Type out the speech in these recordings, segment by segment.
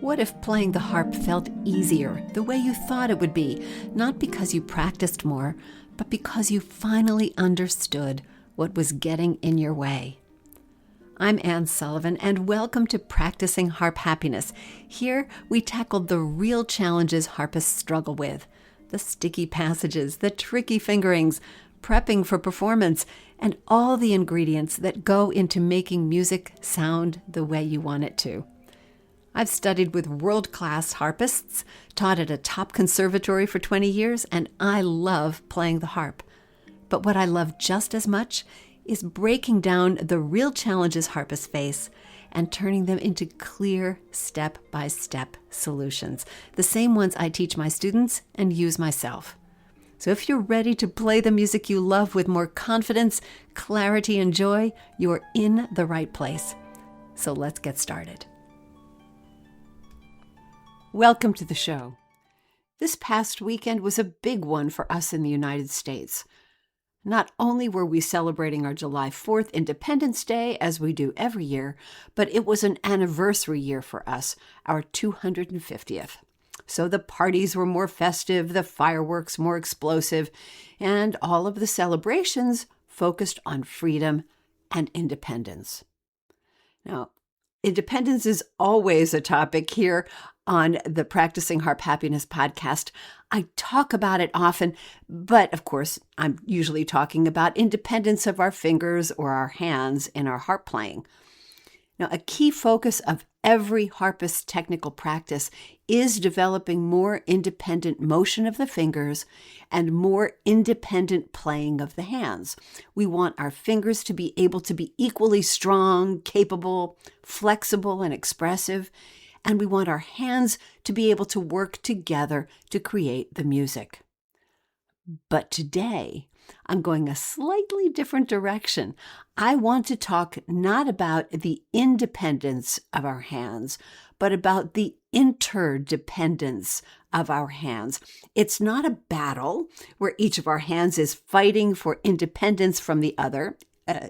What if playing the harp felt easier, the way you thought it would be, not because you practiced more, but because you finally understood what was getting in your way? I'm Anne Sullivan, and welcome to Practicing Harp Happiness. Here, we tackle the real challenges harpists struggle with: the sticky passages, the tricky fingerings, prepping for performance, and all the ingredients that go into making music sound the way you want it to. I've studied with world-class harpists, taught at a top conservatory for 20 years, and I love playing the harp. But what I love just as much is breaking down the real challenges harpists face and turning them into clear step-by-step solutions, the same ones I teach my students and use myself. So if you're ready to play the music you love with more confidence, clarity, and joy, you're in the right place. So let's get started. Welcome to the show. This past weekend was a big one for us in the United States. Not only were we celebrating our July 4th Independence Day, as we do every year, but it was an anniversary year for us, our 250th. So the parties were more festive, the fireworks more explosive, and all of the celebrations focused on freedom and independence. Now, independence is always a topic here on the Practicing Harp Happiness podcast. I talk about it often, but of course, I'm usually talking about independence of our fingers or our hands in our harp playing. Now, a key focus of every harpist's technical practice is developing more independent motion of the fingers and more independent playing of the hands. We want our fingers to be able to be equally strong, capable, flexible, and expressive, and we want our hands to be able to work together to create the music. But today, I'm going a slightly different direction. I want to talk not about the independence of our hands, but about the interdependence of our hands. It's not a battle where each of our hands is fighting for independence from the other,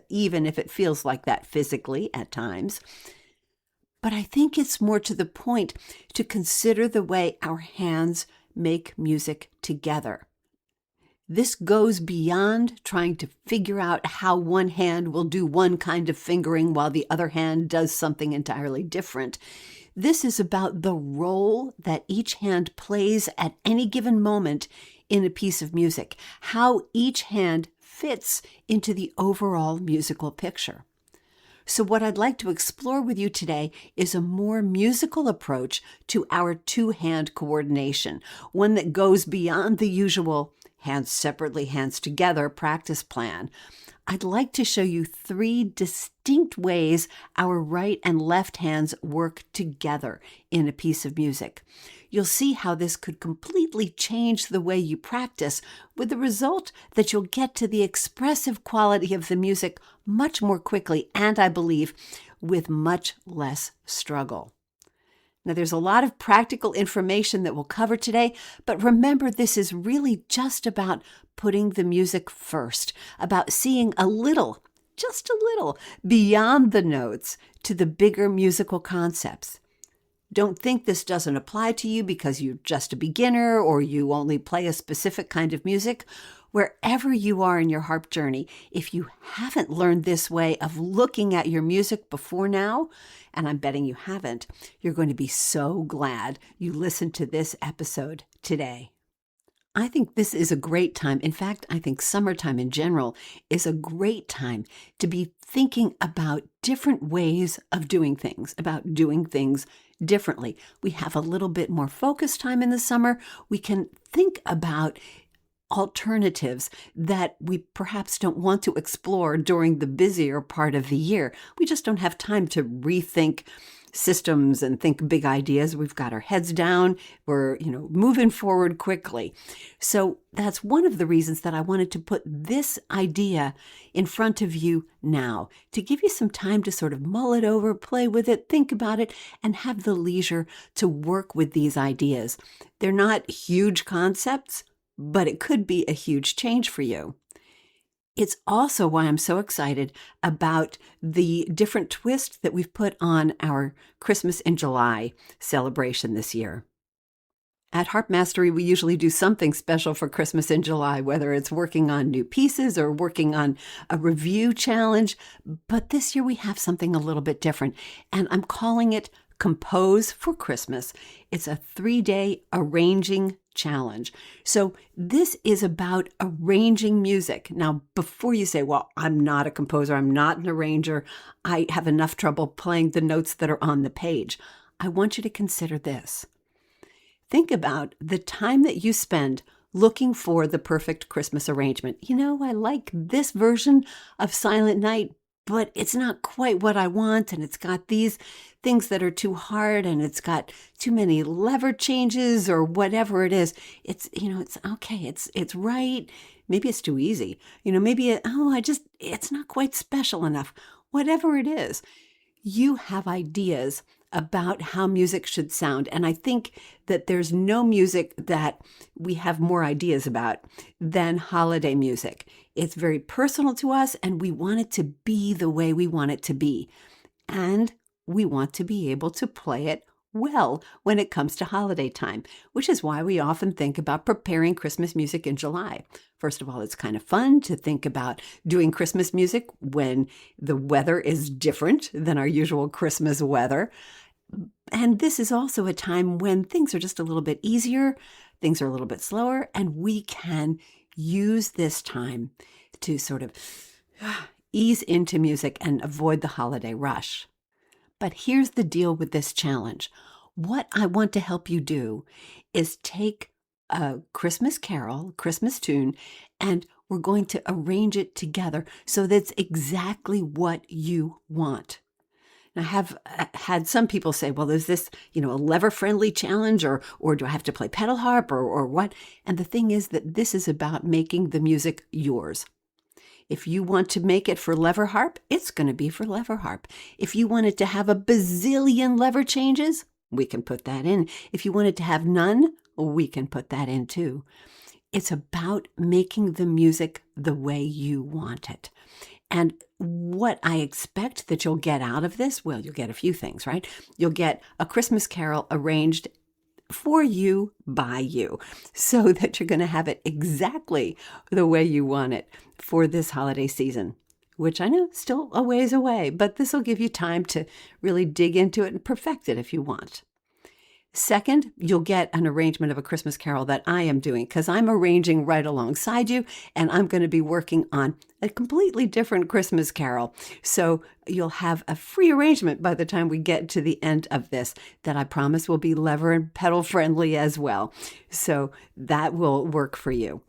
even if it feels like that physically at times. But I think it's more to the point to consider the way our hands make music together. This goes beyond trying to figure out how one hand will do one kind of fingering while the other hand does something entirely different. This is about the role that each hand plays at any given moment in a piece of music, how each hand fits into the overall musical picture. So what I'd like to explore with you today is a more musical approach to our two-hand coordination, one that goes beyond the usual hands separately, hands together practice plan. I'd like to show you three distinct ways our right and left hands work together in a piece of music. You'll see how this could completely change the way you practice, with the result that you'll get to the expressive quality of the music much more quickly, and I believe with much less struggle. Now, there's a lot of practical information that we'll cover today, but remember, this is really just about putting the music first, about seeing a little, just a little, beyond the notes to the bigger musical concepts. Don't think this doesn't apply to you because you're just a beginner or you only play a specific kind of music. Wherever you are in your harp journey, if you haven't learned this way of looking at your music before now, and I'm betting you haven't, you're going to be so glad you listened to this episode today. I think this is a great time. In fact, I think summertime in general is a great time to be thinking about different ways of doing things, about doing things differently. We have a little bit more focus time in the summer. We can think about alternatives that we perhaps don't want to explore during the busier part of the year. We just don't have time to rethink systems and think big ideas. We've got our heads down. We're, moving forward quickly. So that's one of the reasons that I wanted to put this idea in front of you now, to give you some time to sort of mull it over, play with it, think about it, and have the leisure to work with these ideas. They're not huge concepts, but it could be a huge change for you. It's also why I'm so excited about the different twist that we've put on our Christmas in July celebration this year. At Harp Mastery, we usually do something special for Christmas in July, whether it's working on new pieces or working on a review challenge. But this year we have something a little bit different, and I'm calling it Compose for Christmas. It's a 3-day arranging challenge. So this is about arranging music. Now, before you say, well, I'm not a composer, I'm not an arranger, I have enough trouble playing the notes that are on the page, I want you to consider this. Think about the time that you spend looking for the perfect Christmas arrangement. I like this version of Silent Night, but it's not quite what I want, and it's got these things that are too hard, and it's got too many lever changes or whatever it is. It's okay, it's right. Maybe it's too easy. Maybe it's not quite special enough. Whatever it is, you have ideas about how music should sound. And I think that there's no music that we have more ideas about than holiday music. It's very personal to us, and we want it to be the way we want it to be. And we want to be able to play it well when it comes to holiday time, which is why we often think about preparing Christmas music in July. First of all, it's kind of fun to think about doing Christmas music when the weather is different than our usual Christmas weather. And this is also a time when things are just a little bit easier, things are a little bit slower, and we can use this time to sort of ease into music and avoid the holiday rush. But here's the deal with this challenge. What I want to help you do is take a Christmas carol, Christmas tune, and we're going to arrange it together so that's exactly what you want. I have had some people say, well, is this, a lever-friendly challenge or do I have to play pedal harp or what? And the thing is that this is about making the music yours. If you want to make it for lever harp, it's going to be for lever harp. If you want it to have a bazillion lever changes, we can put that in. If you want it to have none, we can put that in too. It's about making the music the way you want it. And what I expect that you'll get out of this, well, you'll get a few things, right? You'll get a Christmas carol arranged for you by you so that you're going to have it exactly the way you want it for this holiday season, which I know is still a ways away, but this will give you time to really dig into it and perfect it if you want. Second, you'll get an arrangement of a Christmas carol that I am doing because I'm arranging right alongside you, and I'm going to be working on a completely different Christmas carol. So you'll have a free arrangement by the time we get to the end of this that I promise will be lever and pedal friendly as well. So that will work for you.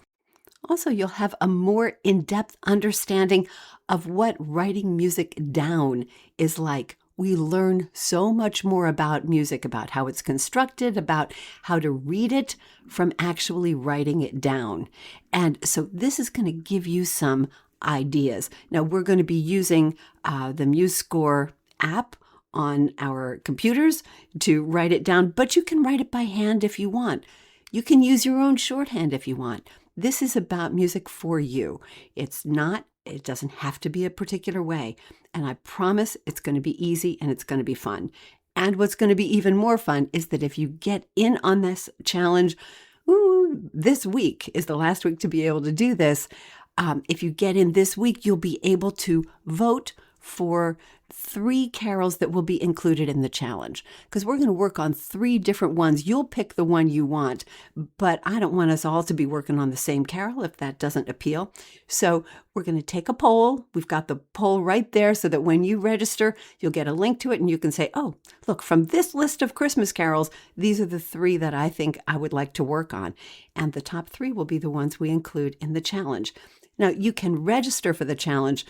Also, you'll have a more in-depth understanding of what writing music down is like. We learn so much more about music, about how it's constructed, about how to read it from actually writing it down. And so this is going to give you some ideas. Now, we're going to be using the MuseScore app on our computers to write it down, but you can write it by hand if you want. You can use your own shorthand if you want. This is about music for you. It doesn't have to be a particular way. And I promise it's going to be easy and it's going to be fun. And what's going to be even more fun is that if you get in on this challenge, this week is the last week to be able to do this. If you get in this week, you'll be able to vote for 3 carols that will be included in the challenge, because we're going to work on 3 different ones. You'll pick the one you want, but I don't want us all to be working on the same carol if that doesn't appeal. So we're going to take a poll. We've got the poll right there so that when you register, you'll get a link to it and you can say, oh, look, from this list of Christmas carols, these are the 3 that I think I would like to work on. And the top 3 will be the ones we include in the challenge. Now, you can register for the challenge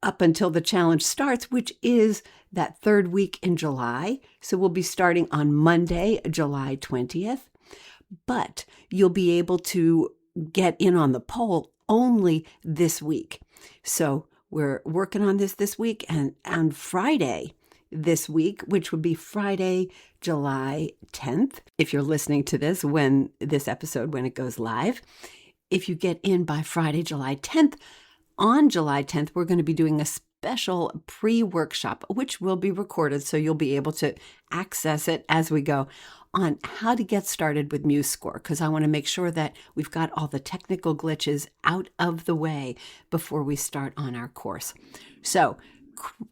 up until the challenge starts, which is that 3rd week in July. So we'll be starting on Monday, July 20th. But you'll be able to get in on the poll only this week. So we're working on this week, and on Friday this week, which would be Friday, July 10th, if you're listening to this when it goes live. If you get in by Friday, July 10th, On July 10th, we're going to be doing a special pre-workshop, which will be recorded, so you'll be able to access it as we go, on how to get started with MuseScore, because I want to make sure that we've got all the technical glitches out of the way before we start on our course. So,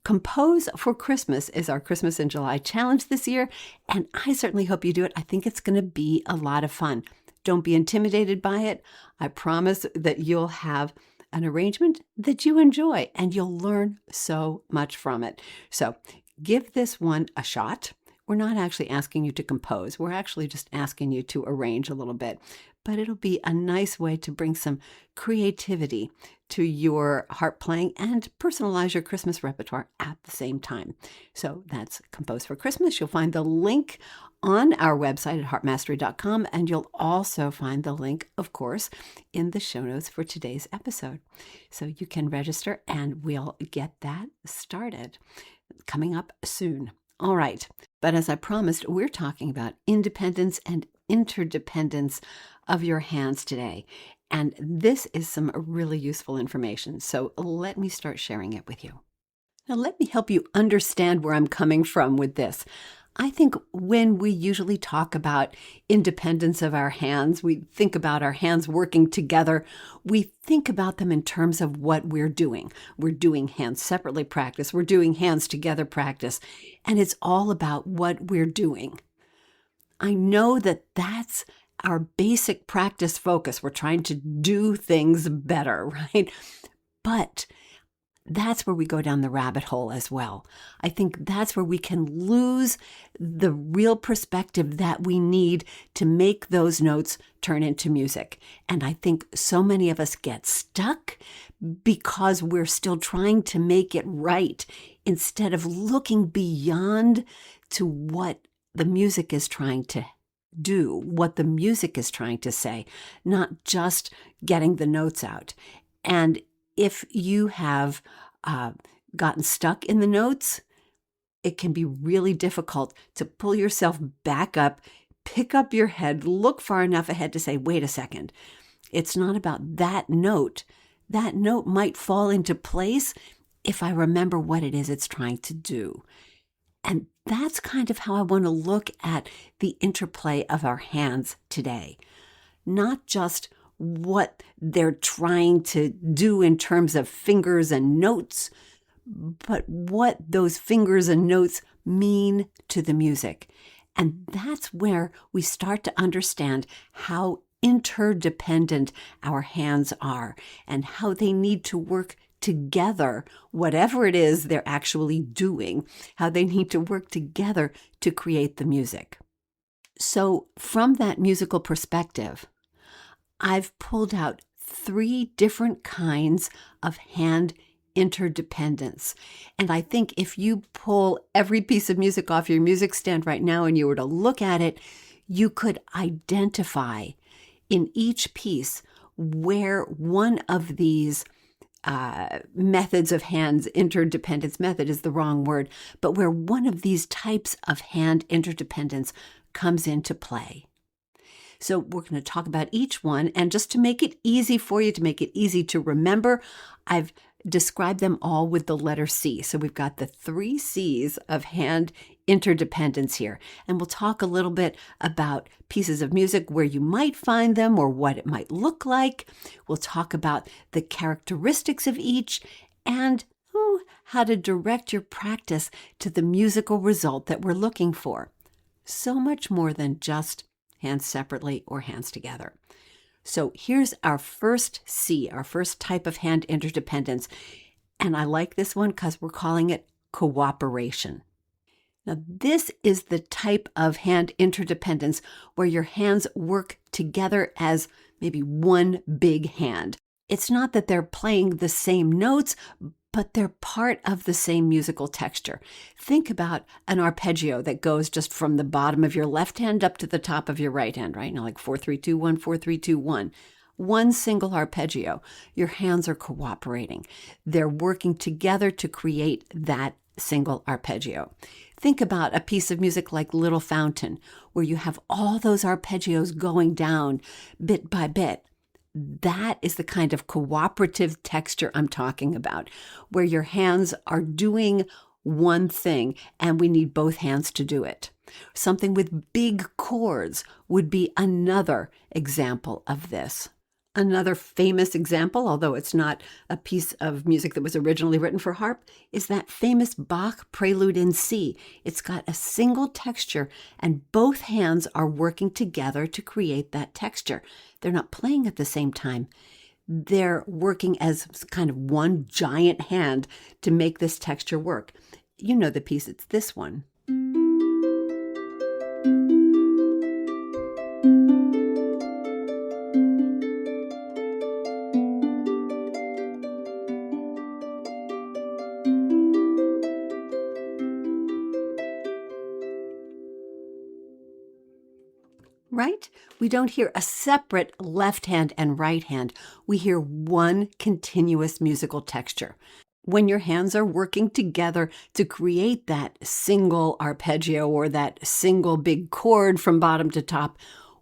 Compose for Christmas is our Christmas in July challenge this year, and I certainly hope you do it. I think it's going to be a lot of fun. Don't be intimidated by it. I promise that you'll have an arrangement that you enjoy, and you'll learn so much from it. So give this one a shot. We're not actually asking you to compose. We're actually just asking you to arrange a little bit. But it'll be a nice way to bring some creativity to your harp playing and personalize your Christmas repertoire at the same time. So that's Compose for Christmas. You'll find the link on our website at harpmastery.com, and you'll also find the link, of course, in the show notes for today's episode. So you can register and we'll get that started coming up soon. All right. But as I promised, we're talking about independence and interdependence of your hands today. And this is some really useful information. So let me start sharing it with you. Now, let me help you understand where I'm coming from with this. I think when we usually talk about independence of our hands, we think about our hands working together. We think about them in terms of what we're doing. We're doing hands separately practice. We're doing hands together practice. And it's all about what we're doing. I know that that's our basic practice focus. We're trying to do things better, right? But that's where we go down the rabbit hole as well. I think that's where we can lose the real perspective that we need to make those notes turn into music. And I think so many of us get stuck because we're still trying to make it right instead of looking beyond to what the music is trying to do, what the music is trying to say, not just getting the notes out. And if you have gotten stuck in the notes, it can be really difficult to pull yourself back up, pick up your head, look far enough ahead to say, wait a second, it's not about that note. That note might fall into place if I remember what it is it's trying to do. And that's kind of how I want to look at the interplay of our hands today. Not just what they're trying to do in terms of fingers and notes, but what those fingers and notes mean to the music. And that's where we start to understand how interdependent our hands are and how they need to work together, whatever it is they're actually doing, how they need to work together to create the music. So from that musical perspective, I've pulled out 3 different kinds of hand interdependence. And I think if you pull every piece of music off your music stand right now and you were to look at it, you could identify in each piece where one of these methods of hands interdependence, method is the wrong word, but where one of these types of hand interdependence comes into play. So we're going to talk about each one, and just to make it easy for you, to make it easy to remember, I've described them all with the letter C. So we've got the 3 C's of hand interdependence here. And we'll talk a little bit about pieces of music, where you might find them or what it might look like. We'll talk about the characteristics of each and how to direct your practice to the musical result that we're looking for. So much more than just hands separately or hands together. So here's our first C, our first type of hand interdependence. And I like this one because we're calling it cooperation. Now, this is the type of hand interdependence where your hands work together as maybe one big hand. It's not that they're playing the same notes, but they're part of the same musical texture. Think about an arpeggio that goes just from the bottom of your left hand up to the top of your right hand, right? Now, like 4-3-2-1, 4-3-2-1. One single arpeggio. Your hands are cooperating. They're working together to create that single arpeggio. Think about a piece of music like Little Fountain, where you have all those arpeggios going down bit by bit. That is the kind of cooperative texture I'm talking about, where your hands are doing one thing and we need both hands to do it. Something with big chords would be another example of this. Another famous example, although it's not a piece of music that was originally written for harp, is that famous Bach Prelude in C. It's got a single texture, and both hands are working together to create that texture. They're not playing at the same time. They're working as kind of one giant hand to make this texture work. You know the piece, it's this one. Right? We don't hear a separate left hand and right hand. We hear one continuous musical texture. When your hands are working together to create that single arpeggio or that single big chord from bottom to top,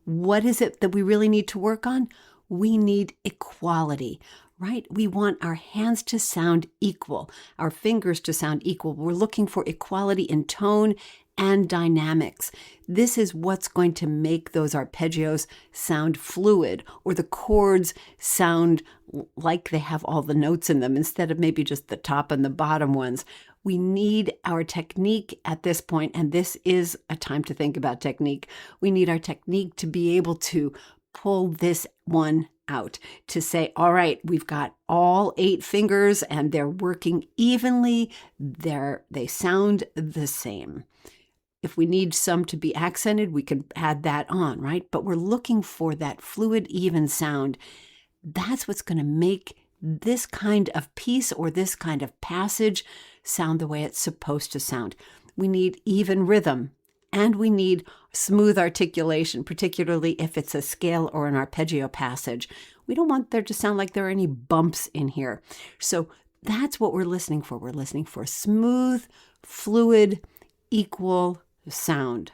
what is it that we really need to work on? We need equality, right? We want our hands to sound equal, our fingers to sound equal. We're looking for equality in tone and dynamics. This is what's going to make those arpeggios sound fluid, or the chords sound like they have all the notes in them instead of maybe just the top and the bottom ones. We need our technique at this point, and this is a time to think about technique. We need our technique to be able to pull this one out, to say, all right, we've got all 8 fingers and they're working evenly. They sound the same. If we need some to be accented, we can add that on, right? But we're looking for that fluid, even sound. That's what's going to make this kind of piece or this kind of passage sound the way it's supposed to sound. We need even rhythm, and we need smooth articulation, particularly if it's a scale or an arpeggio passage. We don't want there to sound like there are any bumps in here. So that's what we're listening for. We're listening for smooth, fluid, equal sound.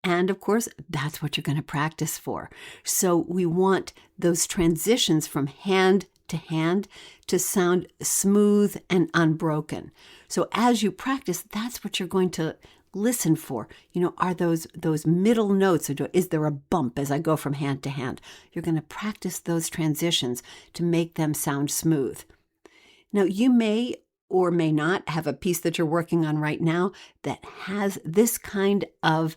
And of course, that's what you're going to practice for. So we want those transitions from hand to sound smooth and unbroken. So as you practice, that's what you're going to listen for. Are those middle notes, or is there a bump as I go from hand to hand? You're going to practice those transitions to make them sound smooth. Now, you may or may not have a piece that you're working on right now that has this kind of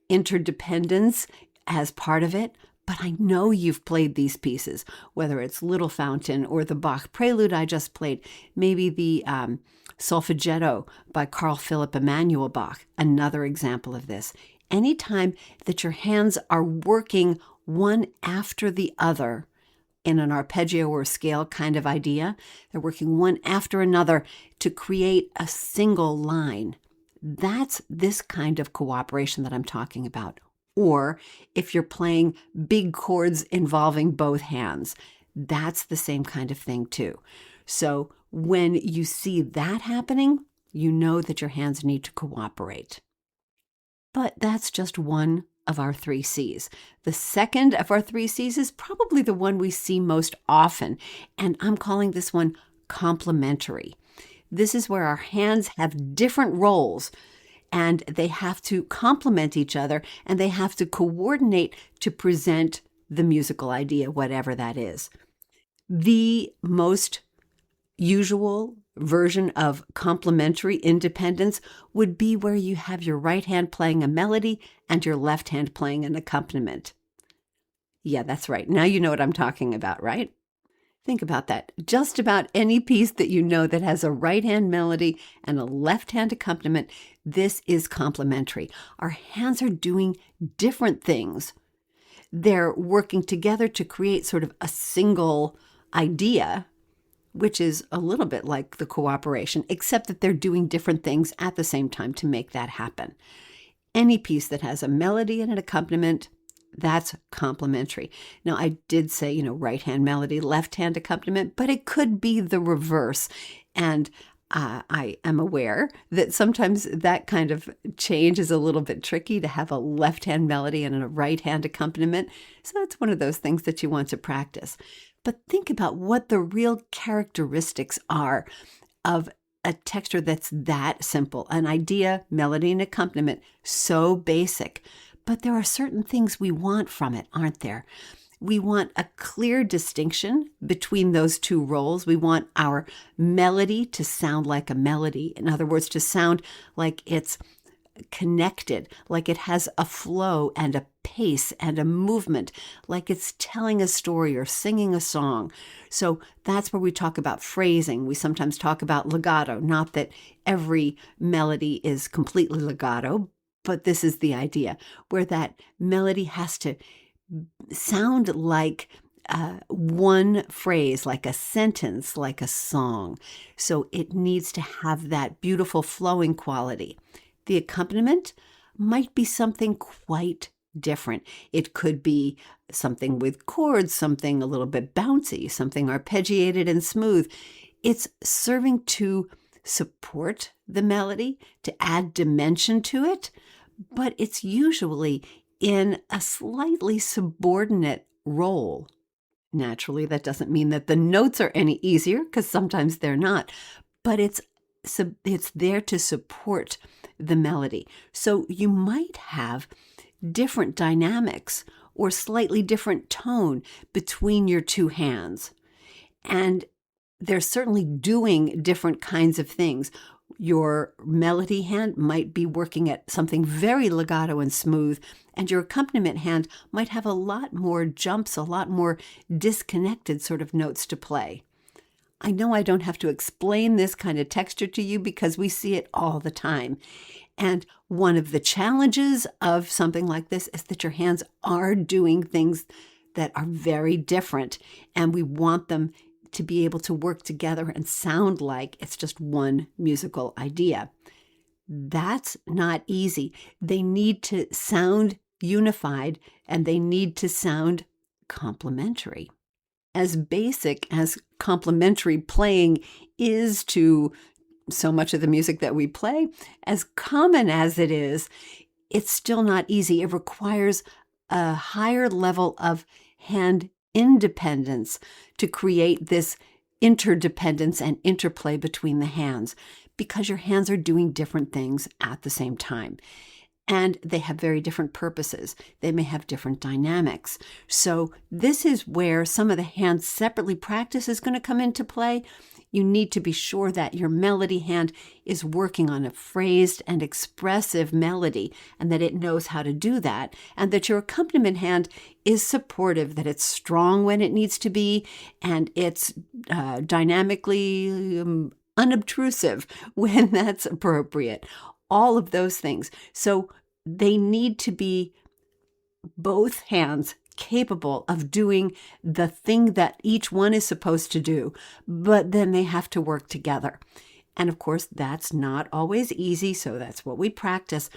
interdependence as part of it, but I know you've played these pieces, whether it's Little Fountain or the Bach Prelude I just played, maybe the Solfeggetto by Carl Philipp Emanuel Bach, another example of this. Anytime that your hands are working one after the other in an arpeggio or scale kind of idea, they're working one after another to create a single line. That's this kind of cooperation that I'm talking about. Or if you're playing big chords involving both hands, that's the same kind of thing too. So when you see that happening, you know that your hands need to cooperate. But that's just one of our 3 C's. The second of our 3 C's is probably the one we see most often, and I'm calling this one complementary. This is where our hands have different roles, and they have to complement each other, and they have to coordinate to present the musical idea, whatever that is. The most usual version of complementary independence would be where you have your right hand playing a melody and your left hand playing an accompaniment. Yeah, that's right. Now you know what I'm talking about, right? Think about that. Just about any piece that you know that has a right hand melody and a left hand accompaniment, this is complementary. Our hands are doing different things. They're working together to create sort of a single idea, which is a little bit like the cooperation, except that they're doing different things at the same time to make that happen. Any piece that has a melody and an accompaniment, that's complementary. Now, I did say, right hand melody, left hand accompaniment, but it could be the reverse. And I am aware that sometimes that kind of change is a little bit tricky to have a left-hand melody and a right-hand accompaniment. So that's one of those things that you want to practice. But think about what the real characteristics are of a texture that's that simple, an idea, melody, and accompaniment, so basic. But there are certain things we want from it, aren't there? We want a clear distinction between those two roles. We want our melody to sound like a melody. In other words, to sound like it's connected, like it has a flow and a pace and a movement, like it's telling a story or singing a song. So that's where we talk about phrasing. We sometimes talk about legato, not that every melody is completely legato, but this is the idea, where that melody has to sound like one phrase, like a sentence, like a song. So it needs to have that beautiful flowing quality. The accompaniment might be something quite different. It could be something with chords, something a little bit bouncy, something arpeggiated and smooth. It's serving to support the melody, to add dimension to it, but it's usually in a slightly subordinate role. Naturally, that doesn't mean that the notes are any easier, because sometimes they're not, but it's there to support the melody. So you might have different dynamics or slightly different tone between your two hands. And they're certainly doing different kinds of things. Your melody hand might be working at something very legato and smooth, and your accompaniment hand might have a lot more jumps, a lot more disconnected sort of notes to play. I know I don't have to explain this kind of texture to you because we see it all the time. And one of the challenges of something like this is that your hands are doing things that are very different, and we want them to be able to work together and sound like it's just one musical idea. That's not easy. They need to sound unified, and they need to sound complementary. As basic as complementary playing is to so much of the music that we play, as common as it is, it's still not easy. It requires a higher level of hand independence to create this interdependence and interplay between the hands, because your hands are doing different things at the same time. And they have very different purposes. They may have different dynamics. So this is where some of the hands separately practice is going to come into play. You need to be sure that your melody hand is working on a phrased and expressive melody, and that it knows how to do that, and that your accompaniment hand is supportive, that it's strong when it needs to be, and it's dynamically unobtrusive when that's appropriate. All of those things. So they need to be both hands capable of doing the thing that each one is supposed to do, but then they have to work together. And of course, that's not always easy, so that's what we practice.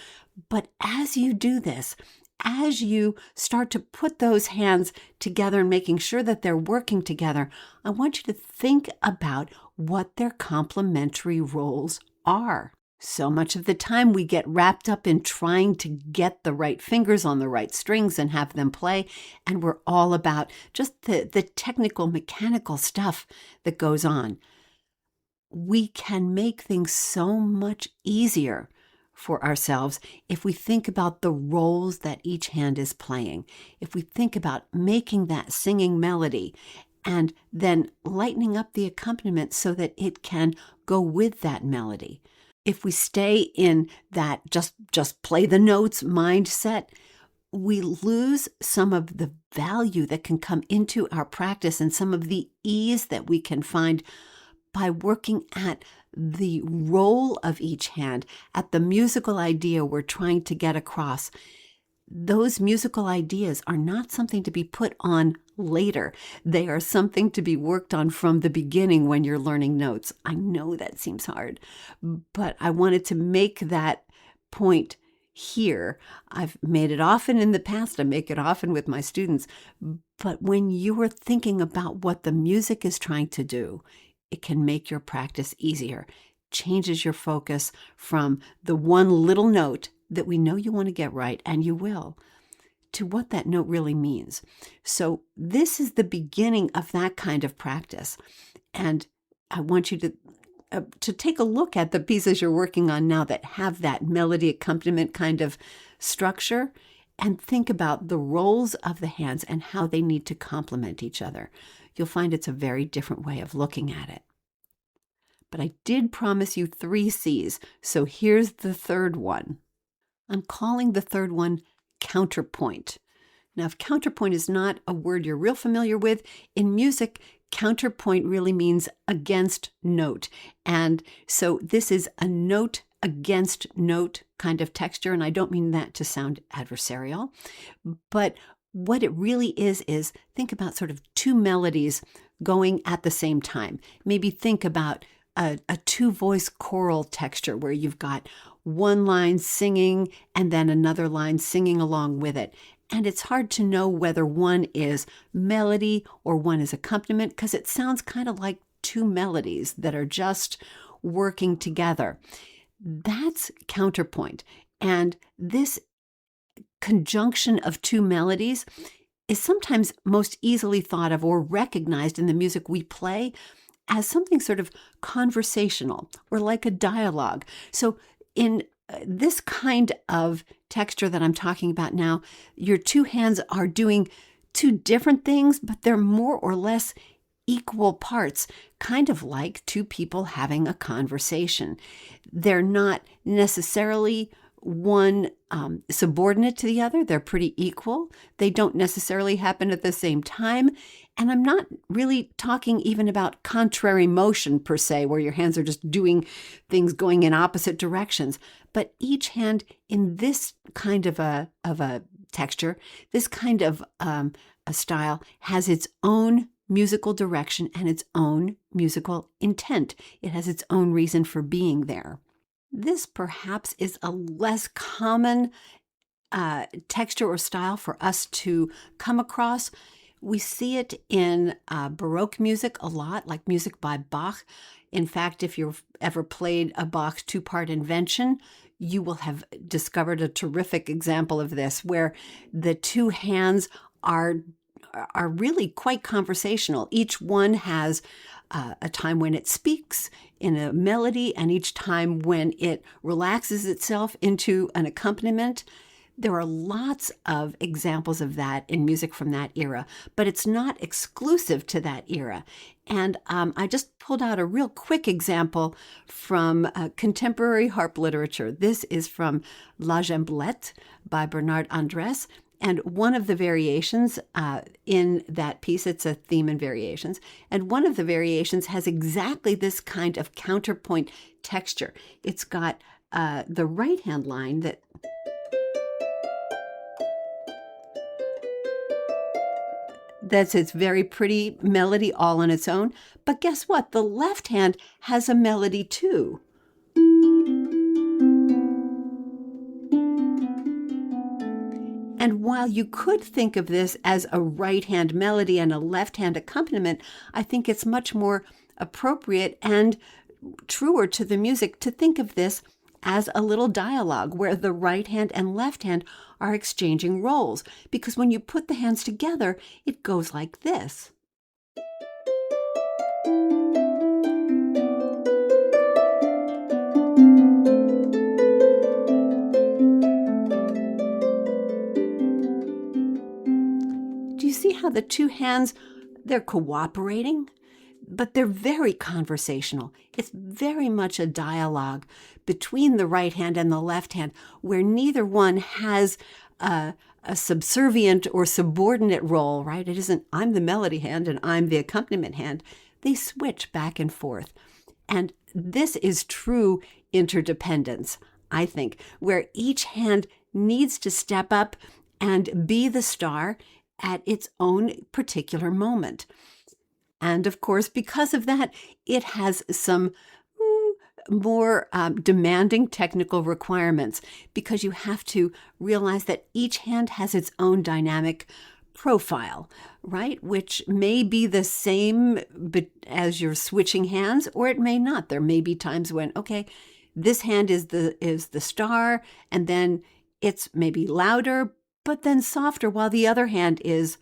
But as you do this, as you start to put those hands together and making sure that they're working together, I want you to think about what their complementary roles are. So much of the time we get wrapped up in trying to get the right fingers on the right strings and have them play, and we're all about just the technical, mechanical stuff that goes on. We can make things so much easier for ourselves if we think about the roles that each hand is playing. If we think about making that singing melody and then lightening up the accompaniment so that it can go with that melody. If we stay in that just play the notes mindset, we lose some of the value that can come into our practice and some of the ease that we can find by working at the role of each hand, at the musical idea we're trying to get across. Those musical ideas are not something to be put on later. They are something to be worked on from the beginning when you're learning notes. I know that seems hard, but I wanted to make that point here. I've made it often in the past. I make it often with my students. But when you are thinking about what the music is trying to do, it can make your practice easier. changes your focus from the one little note that we know you want to get right, and you will, to what that note really means. So this is the beginning of that kind of practice. And I want you to take a look at the pieces you're working on now that have that melody accompaniment kind of structure, and think about the roles of the hands and how they need to complement each other. You'll find it's a very different way of looking at it. But I did promise you 3 C's, so here's the third one. I'm calling the third one counterpoint. Now, if counterpoint is not a word you're real familiar with, in music, counterpoint really means against note. And so this is a note against note kind of texture, and I don't mean that to sound adversarial, but what it really is think about sort of 2 melodies going at the same time. Maybe think about a 2-voice choral texture where you've got one line singing and then another line singing along with it. And it's hard to know whether one is melody or one is accompaniment, because it sounds kind of like 2 melodies that are just working together. That's counterpoint. And this conjunction of 2 melodies is sometimes most easily thought of or recognized in the music we play as something sort of conversational or like a dialogue. So in this kind of texture that I'm talking about now, your 2 hands are doing 2 different things, but they're more or less equal parts, kind of like 2 people having a conversation. They're not necessarily one subordinate to the other. They're pretty equal. They don't necessarily happen at the same time. And I'm not really talking even about contrary motion per se, where your hands are just doing things going in opposite directions. But each hand in this kind of a texture, this kind of a style, has its own musical direction and its own musical intent. It has its own reason for being there. This perhaps is a less common texture or style for us to come across. We see it in Baroque music a lot, like music by Bach. In fact, if you've ever played a Bach 2-part invention, you will have discovered a terrific example of this, where the 2 hands are really quite conversational. Each one has a time when it speaks in a melody, and each time when it relaxes itself into an accompaniment. There are lots of examples of that in music from that era, but it's not exclusive to that era. And I just pulled out a real quick example from contemporary harp literature. This is from La Gemblette by Bernard Andrés. And one of the variations in that piece, it's a theme and variations, and one of the variations has exactly this kind of counterpoint texture. It's got the right-hand line that's its very pretty melody all on its own. But guess what? The left hand has a melody too. And while you could think of this as a right-hand melody and a left-hand accompaniment, I think it's much more appropriate and truer to the music to think of this as a little dialogue where the right hand and left hand are exchanging roles. Because when you put the hands together, it goes like this. Do you see how the 2 hands, they're cooperating? But they're very conversational. It's very much a dialogue between the right hand and the left hand, where neither one has a subservient or subordinate role, right? It isn't, I'm the melody hand and I'm the accompaniment hand. They switch back and forth. And this is true interdependence, I think, where each hand needs to step up and be the star at its own particular moment. And of course, because of that, it has some more demanding technical requirements, because you have to realize that each hand has its own dynamic profile, right? Which may be the same as you're switching hands, or it may not. There may be times when, okay, this hand is the star, and then it's maybe louder, but then softer, while the other hand is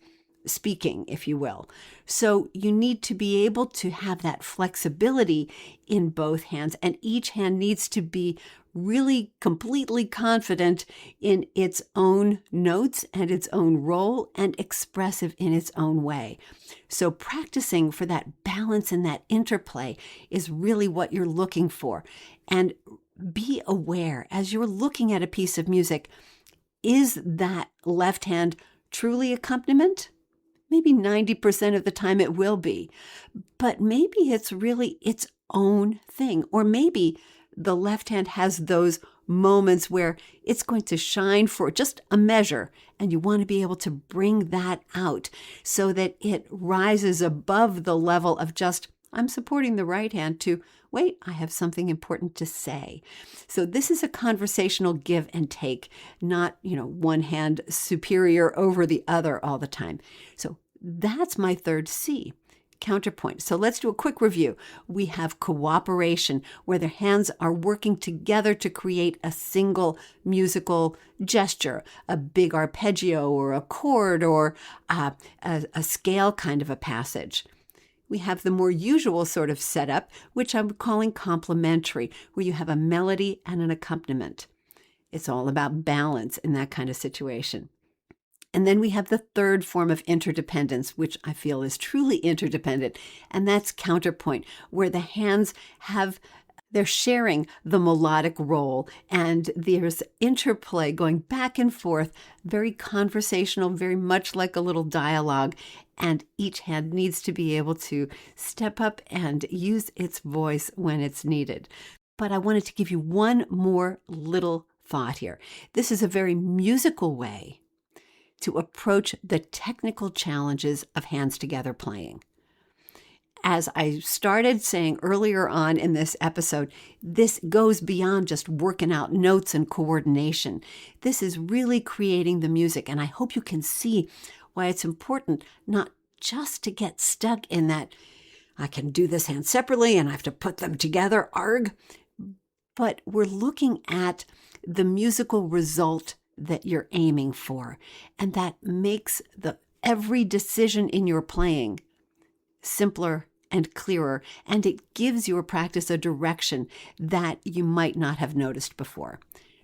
speaking, if you will. So you need to be able to have that flexibility in both hands, and each hand needs to be really completely confident in its own notes and its own role, and expressive in its own way. So practicing for that balance and that interplay is really what you're looking for. And be aware as you're looking at a piece of music, is that left hand truly accompaniment? Maybe 90% of the time it will be, but maybe it's really its own thing. Or maybe the left hand has those moments where it's going to shine for just a measure, and you want to be able to bring that out so that it rises above the level of just, I'm supporting the right hand, to, wait, I have something important to say. So this is a conversational give and take, not, one hand superior over the other all the time. So that's my third C, counterpoint. So let's do a quick review. We have cooperation, where the hands are working together to create a single musical gesture, a big arpeggio or a chord or a scale kind of a passage. We have the more usual sort of setup, which I'm calling complementary, where you have a melody and an accompaniment. It's all about balance in that kind of situation. And then we have the third form of interdependence, which I feel is truly interdependent, and that's counterpoint, where the hands they're sharing the melodic role, and there's interplay going back and forth, very conversational, very much like a little dialogue, and each hand needs to be able to step up and use its voice when it's needed. But I wanted to give you one more little thought here. This is a very musical way to approach the technical challenges of hands together playing. As I started saying earlier on in this episode, this goes beyond just working out notes and coordination. This is really creating the music, and I hope you can see why it's important not just to get stuck in that, I can do this hand separately and I have to put them together, arg, but we're looking at the musical result that you're aiming for, and that makes every decision in your playing simpler and clearer, and it gives your practice a direction that you might not have noticed before.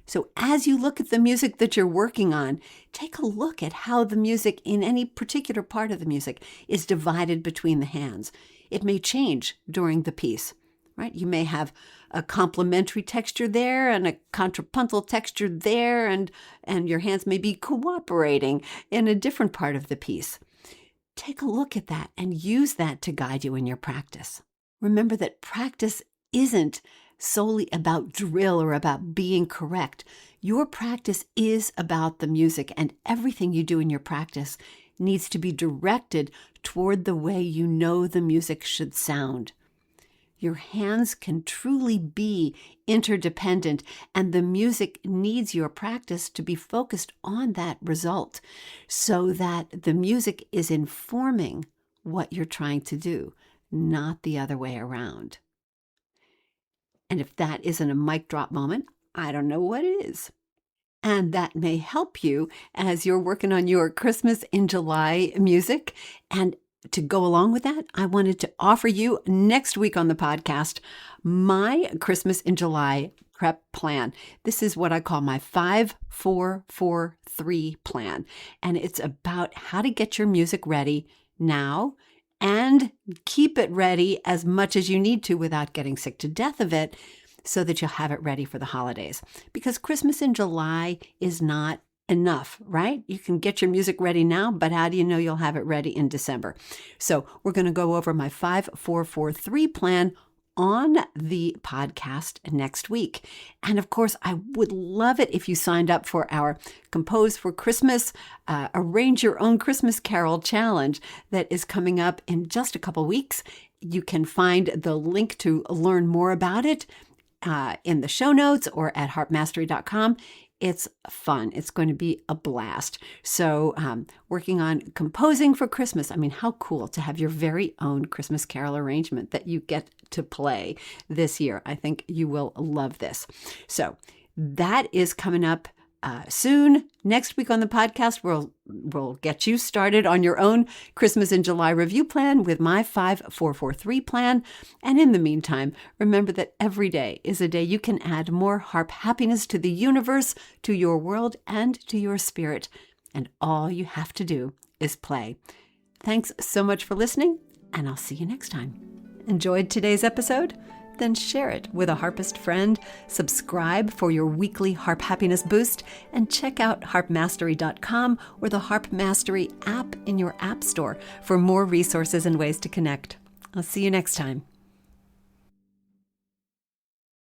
So as you look at the music that you're working on, take a look at how the music in any particular part of the music is divided between the hands. It may change during the piece, right? You may have a complementary texture there and a contrapuntal texture there, and your hands may be cooperating in a different part of the piece. Take a look at that and use that to guide you in your practice. Remember that practice isn't solely about drill or about being correct. Your practice is about the music, and everything you do in your practice needs to be directed toward the way you know the music should sound. Your hands can truly be interdependent, and the music needs your practice to be focused on that result so that the music is informing what you're trying to do, not the other way around. And if that isn't a mic drop moment, I don't know what is. And that may help you as you're working on your Christmas in July music. And to go along with that, I wanted to offer you next week on the podcast my Christmas in July prep plan. This is what I call my 5-4-4-3 plan. And it's about how to get your music ready now and keep it ready as much as you need to without getting sick to death of it, so that you'll have it ready for the holidays. Because Christmas in July is not enough, right? You can get your music ready now, but how do you know you'll have it ready in December? So we're going to go over my 5-4-4-3 plan on the podcast next week. And of course, I would love it if you signed up for our Compose for Christmas, Arrange Your Own Christmas Carol Challenge that is coming up in just a couple weeks. You can find the link to learn more about it in the show notes or at harpmastery.com. It's fun. It's going to be a blast. So working on composing for Christmas. I mean, how cool to have your very own Christmas carol arrangement that you get to play this year. I think you will love this. So that is coming up soon. Next week on the podcast, we'll get you started on your own Christmas in July review plan with my 5-4-4-3 plan. And in the meantime, remember that every day is a day you can add more harp happiness to the universe, to your world, and to your spirit. And all you have to do is play. Thanks so much for listening, and I'll see you next time. Enjoyed today's episode? Then share it with a harpist friend, subscribe for your weekly harp happiness boost, and check out harpmastery.com or the Harp Mastery app in your app store for more resources and ways to connect. I'll see you next time.